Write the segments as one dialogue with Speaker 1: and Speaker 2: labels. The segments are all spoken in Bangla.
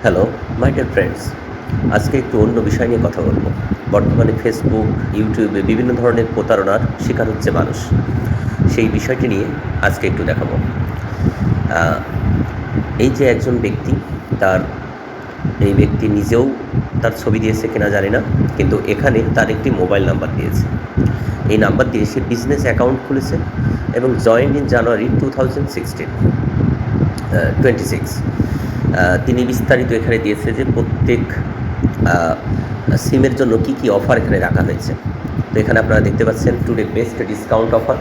Speaker 1: হ্যালো মাই ডিয়ার ফ্রেন্ডস, আজকে একটু অন্য বিষয় নিয়ে কথা বলবো। বর্তমানে ফেসবুক, ইউটিউবে বিভিন্ন ধরনের প্রতারণার শিকার হচ্ছে মানুষ। সেই বিষয়টি নিয়ে আজকে একটু দেখাবো। আহ, এই যে একজন ব্যক্তি, তার এই ব্যক্তি নিজেও তার ছবি দিয়েছে কিনা জানি না, কিন্তু এখানে তার একটি মোবাইল নাম্বার দিয়েছে। এই নাম্বার দিয়ে সে বিজনেস অ্যাকাউন্ট খুলেছে এবং জয়েন্ট ইন জানুয়ারি 2026। তিনি বিস্তারিত এখানে দিয়েছে যে প্রত্যেক সিমের জন্য কি কি অফার এখানে রাখা হয়েছে। তো এখানে আপনারা দেখতে পাচ্ছেন টুডে বেস্ট ডিসকাউন্ট অফার,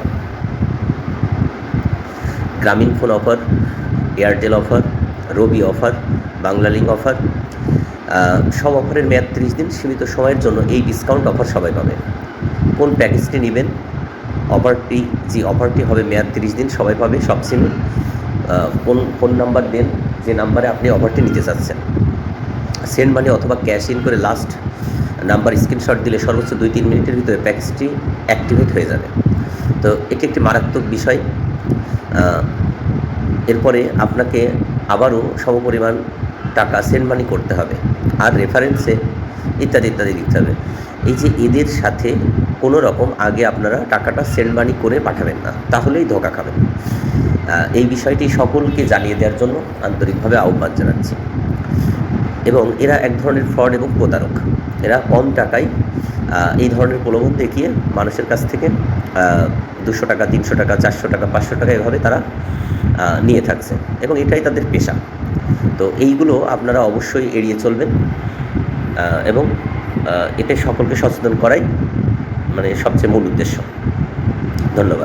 Speaker 1: গ্রামীণ ফোন অফার, এয়ারটেল অফার, রবি অফার, বাংলালিংক অফার। সব অফারের মেয়াদ 30 দিন, সীমিত সময়ের জন্য এই ডিসকাউন্ট অফার সবাই পাবে। কোন প্যাকেজটি নেবেন, অফারটি হবে মেয়াদ 30 দিন, সবাই পাবে সব সিমে। কোন ফোন নাম্বার দেন যে নাম্বারে আপনি অফারটি নিতে চাচ্ছেন। সেন্ড মানি অথবা ক্যাশ ইন করে লাস্ট নাম্বার স্ক্রিনশট দিলে সর্বোচ্চ 2-3 মিনিটের ভিতরে প্যাকেজটি অ্যাক্টিভেট হয়ে যাবে। তো এটি একটি মারাত্মক বিষয়। এরপরে আপনাকে আবারও সমপরিমাণ টাকা সেন্ড মানি করতে হবে, আর রেফারেন্সে ইত্যাদি ইত্যাদি লিখতে হবে। এই যে এদের সাথে কোনো রকম আগে আপনারা টাকাটা সেন্ড মানি করে পাঠাবেন না, তাহলেই ধোঁকা খাবেন। এই বিষয়টি সকলকে জানিয়ে দেওয়ার জন্য আন্তরিকভাবে আহ্বান জানাচ্ছি। এবং এরা এক ধরনের ফ্রড এবং প্রতারক। এরা কম টাকায় এই ধরনের প্রলোভন দেখিয়ে মানুষের কাছ থেকে 200 টাকা, 300 টাকা, 400 টাকা, 500 টাকা এভাবে তারা নিয়ে থাকছে এবং এটাই তাদের পেশা। তো এইগুলো আপনারা অবশ্যই এড়িয়ে চলবেন এবং এতে সকলকে সচেতন করাই সবচেয়ে মূল উদ্দেশ্য। ধন্যবাদ।